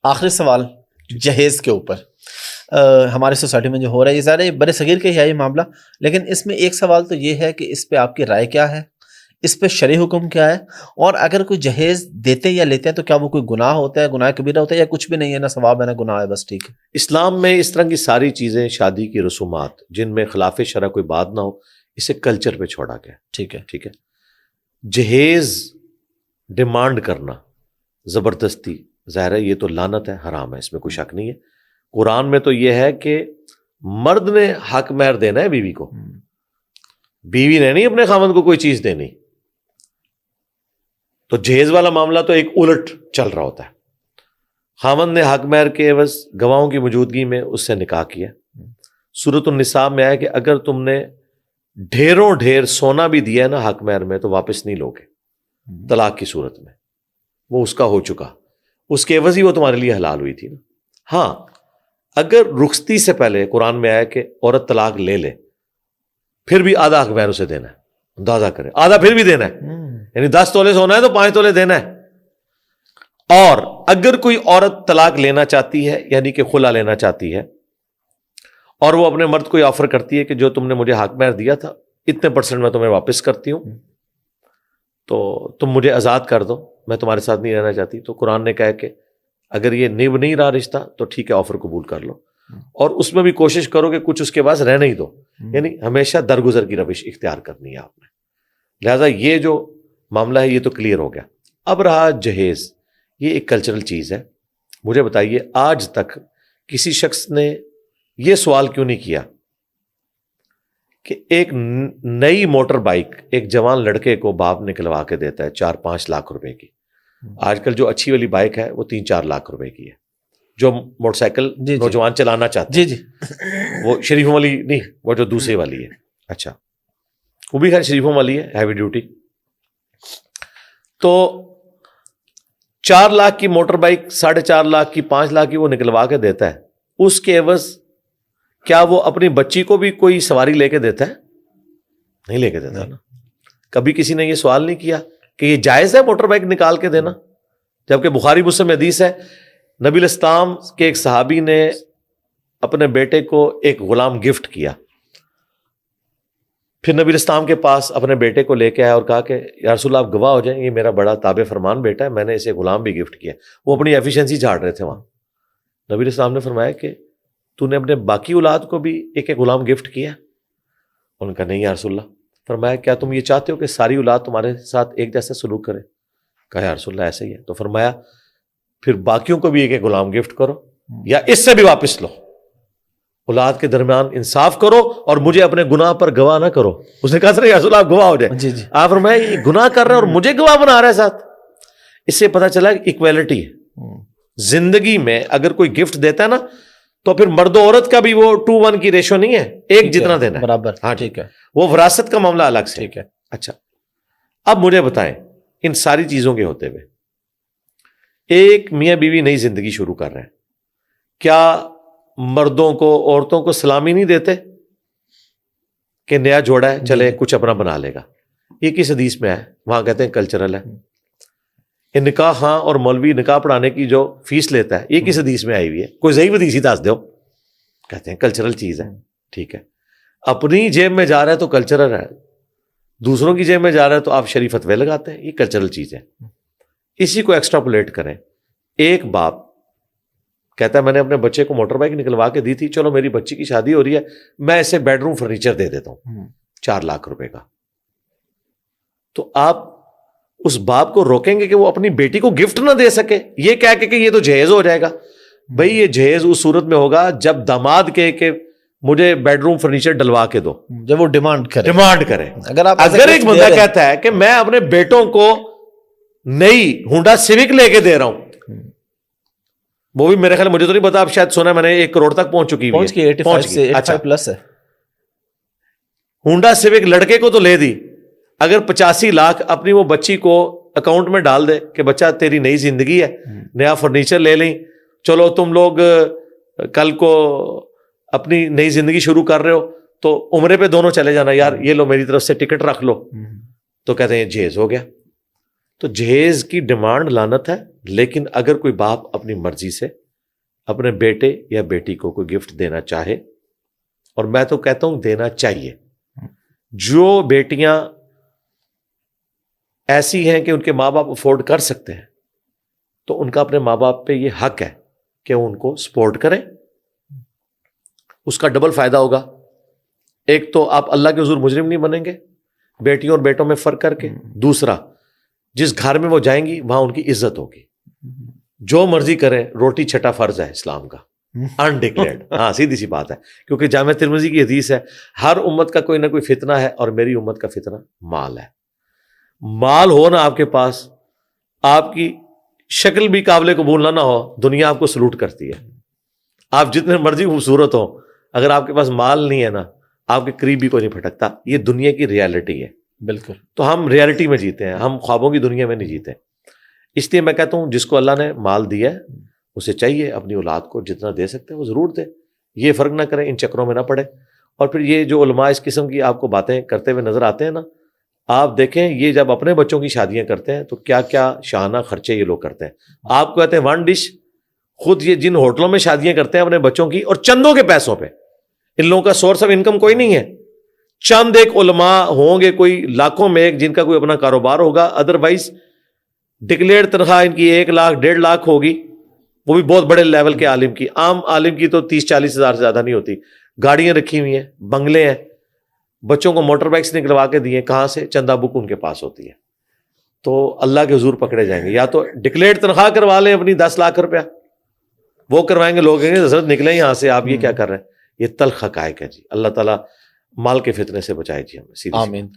آخری سوال جہیز کے اوپر. ہمارے سوسائٹی میں جو ہو رہا ہے یہ ظاہر ہے بڑے صغیر کا ہی ہے یہ معاملہ، لیکن اس میں ایک سوال تو یہ ہے کہ اس پہ آپ کی رائے کیا ہے، اس پہ شرعی حکم کیا ہے، اور اگر کوئی جہیز دیتے یا لیتے ہیں تو کیا وہ کوئی گناہ ہوتا ہے، گناہ کبیرہ ہوتا ہے، یا کچھ بھی نہیں ہے، نہ ثواب ہے نہ گناہ ہے، بس ٹھیک ہے؟ اسلام میں اس طرح کی ساری چیزیں، شادی کی رسومات جن میں خلاف شرع کوئی بات نہ ہو، اسے کلچر پہ چھوڑا گیا. ٹھیک ہے. ٹھیک ہے. جہیز ڈیمانڈ کرنا زبردستی، ظاہر ہے یہ تو لعنت ہے، حرام ہے، اس میں کوئی شک نہیں ہے. قرآن میں تو یہ ہے کہ مرد نے حق مہر دینا ہے بیوی کو، بیوی نے نہیں اپنے خاوند کو کوئی چیز دینی. تو جہیز والا معاملہ تو ایک الٹ چل رہا ہوتا ہے. خاوند نے حق مہر کے عوض گواہوں کی موجودگی میں اس سے نکاح کیا. سورۃ النساء میں آیا کہ اگر تم نے ڈھیروں ڈھیر سونا بھی دیا ہے نا حق مہر میں تو واپس نہیں لوگے طلاق کی صورت میں، وہ اس کا ہو چکا، اس کے عوض ہی وہ تمہارے لیے حلال ہوئی تھی نا. ہاں اگر رخصتی سے پہلے قرآن میں آیا کہ عورت طلاق لے لے پھر بھی آدھا حق مہر اسے دینا ہے، اندازہ کرے آدھا پھر بھی دینا ہے، یعنی 10 تولے سونا ہے تو 5 تولے دینا ہے. اور اگر کوئی عورت طلاق لینا چاہتی ہے یعنی کہ خلا لینا چاہتی ہے اور وہ اپنے مرد کو آفر کرتی ہے کہ جو تم نے مجھے حق مہر دیا تھا اتنے % میں تمہیں واپس کرتی ہوں تو تم مجھے آزاد کر دو، میں تمہارے ساتھ نہیں رہنا چاہتی، تو قرآن نے کہا کہ اگر یہ نبھ نہیں رہا رشتہ تو ٹھیک ہے آفر قبول کر لو، اور اس میں بھی کوشش کرو کہ کچھ اس کے پاس رہنے ہی دو، یعنی ہمیشہ درگزر کی روش اختیار کرنی ہے آپ نے. لہٰذا یہ جو معاملہ ہے یہ تو کلیئر ہو گیا. اب رہا جہیز، یہ ایک کلچرل چیز ہے. مجھے بتائیے آج تک کسی شخص نے یہ سوال کیوں نہیں کیا کہ ایک نئی موٹر بائک ایک جوان لڑکے کو باپ نکلوا کے دیتا ہے 4-5 لاکھ روپے کی. آج کل جو اچھی والی بائک ہے وہ 3-4 لاکھ روپے کی ہے، جو موٹر سائیکل نوجوان چلانا چاہتے ہیں وہ شریفوں والی نہیں، وہ جو دوسری والی ہے. اچھا وہ بھی خیر شریفوں والی ہے، ہیوی ڈیوٹی. تو 4 لاکھ کی موٹر بائک 4.5 لاکھ کی 5 لاکھ کی وہ نکلوا کے دیتا ہے، اس کے عوض کیا وہ اپنی بچی کو بھی کوئی سواری لے کے دیتا ہے؟ نہیں لے کے دیتا نا. کبھی کسی نے یہ سوال نہیں کیا کہ یہ جائز ہے موٹر بائک نکال کے دینا؟ جبکہ بخاری مسلم میں حدیث ہے نبی الاسلام کے ایک صحابی نے اپنے بیٹے کو ایک غلام گفٹ کیا، پھر نبی الاسلام کے پاس اپنے بیٹے کو لے کے آیا اور کہا کہ یا رسول اللہ آپ گواہ ہو جائیں، یہ میرا بڑا تابع فرمان بیٹا ہے، میں نے اسے غلام بھی گفٹ کیا. وہ اپنی ایفیشنسی جھاڑ رہے تھے وہاں. نبی الاسلام نے فرمایا کہ تو نے اپنے باقی اولاد کو بھی ایک ایک غلام گفٹ کیا؟ انہوں نے کہا نہیں یا رسول اللہ. فرمایا کیا تم یہ چاہتے ہو کہ ساری اولاد تمہارے ساتھ ایک جیسا سلوک کرے؟ کہا یا رسول اللہ ایسا ہی ہے. تو فرمایا پھر باقیوں کو بھی ایک ایک غلام گفٹ کرو یا اس سے بھی واپس لو، اولاد کے درمیان انصاف کرو اور مجھے اپنے گناہ پر گواہ نہ کرو. اس نے کہا سر یا رسول اللہ آپ گواہ ہو جائے. آپ فرمایا یہ گناہ کر رہے ہیں اور مجھے گواہ بنا رہا ہے ساتھ. اس سے پتہ چلا ایکویلٹی ہے زندگی میں. اگر کوئی گفٹ دیتا ہے نا تو پھر مرد و عورت کا بھی وہ 2:1 کی ریشو نہیں ہے، ایک جتنا دینا ہے برابر. ہاں ٹھیک ہے، وہ وراثت کا معاملہ الگ سے. ٹھیک ہے. اچھا اب مجھے بتائیں ان ساری چیزوں کے ہوتے ہوئے ایک میاں بیوی نئی زندگی شروع کر رہے ہیں، کیا مردوں کو عورتوں کو سلامی نہیں دیتے کہ نیا جوڑا ہے چلے کچھ اپنا بنا لے گا؟ یہ کس حدیث میں ہے؟ وہاں کہتے ہیں کلچرل ہے. یہ نکاح ہاں اور مولوی نکاح پڑھانے کی جو فیس لیتا ہے یہ کس حدیث میں آئی ہوئی ہے؟ کوئی ضعیف حدیث ہی دس دو. کہتے ہیں کلچرل چیز ہے. ٹھیک ہے، اپنی جیب میں جا رہا ہے تو کلچرل ہے، دوسروں کی جیب میں جا رہا ہے تو آپ شریف فتوے لگاتے ہیں، یہ کلچرل چیز ہے. اسی کو ایکسٹراپولیٹ کریں. ایک باپ کہتا ہے میں نے اپنے بچے کو موٹر بائک نکلوا کے دی تھی، چلو میری بچی کی شادی ہو رہی ہے میں اسے بیڈ روم فرنیچر دے دیتا ہوں 4 لاکھ روپے کا. تو آپ اس باپ کو روکیں گے کہ وہ اپنی بیٹی کو گفٹ نہ دے سکے یہ کہہ کے کہ یہ تو جہیز ہو جائے گا؟ بھائی یہ جہیز اس صورت میں ہوگا جب داماد کہے کہ مجھے بیڈ روم فرنیچر ڈلوا کے دو، جب وہ ڈیمانڈ کرے. اگر ایک بندہ کہتا ہے کہ میں اپنے بیٹوں کو نئی ہونڈا سیوک لے کے دے رہا ہوں، وہ بھی میرے خیال مجھے تو نہیں پتا، آپ شاید سنا میں نے 1 کروڑ تک پہنچ چکی ہے، 85 پلس ہے. ہونڈا سیوک لڑکے کو تو لے دی، اگر 85 لاکھ اپنی وہ بچی کو اکاؤنٹ میں ڈال دے کہ بچہ تیری نئی زندگی ہے، نیا فرنیچر لے لیں، چلو تم لوگ کل کو اپنی نئی زندگی شروع کر رہے ہو تو عمرے پہ دونوں چلے جانا، یار یہ لو میری طرف سے ٹکٹ رکھ لو، تو کہتے ہیں جہیز ہو گیا. تو جہیز کی ڈیمانڈ لعنت ہے، لیکن اگر کوئی باپ اپنی مرضی سے اپنے بیٹے یا بیٹی کو کوئی گفٹ دینا چاہے، اور میں تو کہتا ہوں دینا چاہیے، جو بیٹیاں ایسی ہیں کہ ان کے ماں باپ افورڈ کر سکتے ہیں تو ان کا اپنے ماں باپ پہ یہ حق ہے کہ ان کو سپورٹ کریں، اس کا ڈبل فائدہ ہوگا۔ ایک تو آپ اللہ کے حضور مجرم نہیں بنیں گے بیٹیوں اور بیٹوں میں فرق کر کے، دوسرا جس گھر میں وہ جائیں گی وہاں ان کی عزت ہوگی، جو مرضی کریں، روٹی چھٹا فرض ہے اسلام کا، انڈکلیئرڈ۔ ہاں سیدھی سی بات ہے، کیونکہ جامع ترمذی کی حدیث ہے ہر امت کا کوئی نہ کوئی فتنہ ہے اور میری امت کا فتنہ مال ہے۔ مال ہو نا آپ کے پاس، آپ کی شکل بھی قابل قبول نہ ہو، دنیا آپ کو سلوٹ کرتی ہے۔ آپ جتنے مرضی خوبصورت ہو، اگر آپ کے پاس مال نہیں ہے نا، آپ کے قریب بھی کوئی نہیں پھٹکتا۔ یہ دنیا کی ریالٹی ہے۔ بالکل۔ تو ہم ریالٹی میں جیتے ہیں، ہم خوابوں کی دنیا میں نہیں جیتے۔ اس لیے میں کہتا ہوں جس کو اللہ نے مال دیا ہے اسے چاہیے اپنی اولاد کو جتنا دے سکتے ہیں وہ ضرور دے، یہ فرق نہ کریں، ان چکروں میں نہ پڑے۔ اور پھر یہ جو علماء اس قسم کی آپ کو باتیں کرتے ہوئے نظر آتے ہیں نا، آپ دیکھیں یہ جب اپنے بچوں کی شادیاں کرتے ہیں تو کیا کیا شاہانہ خرچے یہ لوگ کرتے ہیں۔ آپ کو کہتے ہیں ون ڈش، خود یہ جن ہوٹلوں میں شادیاں کرتے ہیں اپنے بچوں کی، اور چندوں کے پیسوں پہ، ان لوگوں کا سورس آف انکم کوئی نہیں ہے۔ چند ایک علماء ہوں گے کوئی لاکھوں میں ایک جن کا کوئی اپنا کاروبار ہوگا، ادروائز ڈکلیئر تنخواہ ان کی 1 لاکھ 1.5 لاکھ ہوگی، وہ بھی بہت بڑے لیول کے عالم کی۔ عام عالم کی تو 30-40 ہزار سے زیادہ نہیں ہوتی۔ گاڑیاں رکھی ہوئی ہیں، بنگلے ہیں، بچوں کو موٹر بائکس نکلوا کے دیے، کہاں سے؟ چندہ بک ان کے پاس ہوتی ہے۔ تو اللہ کے حضور پکڑے جائیں گے۔ یا تو ڈکلیئر تنخواہ کروا لیں اپنی 10 لاکھ روپیہ، وہ کروائیں گے، لوگ کہیں گے حضرت نکلیں یہاں سے، آپ یہ کیا کر رہے ہیں؟ یہ تلخ حقائق ہے جی۔ اللہ تعالیٰ مال کے فتنے سے بچائے جی ہمیں۔ آمین۔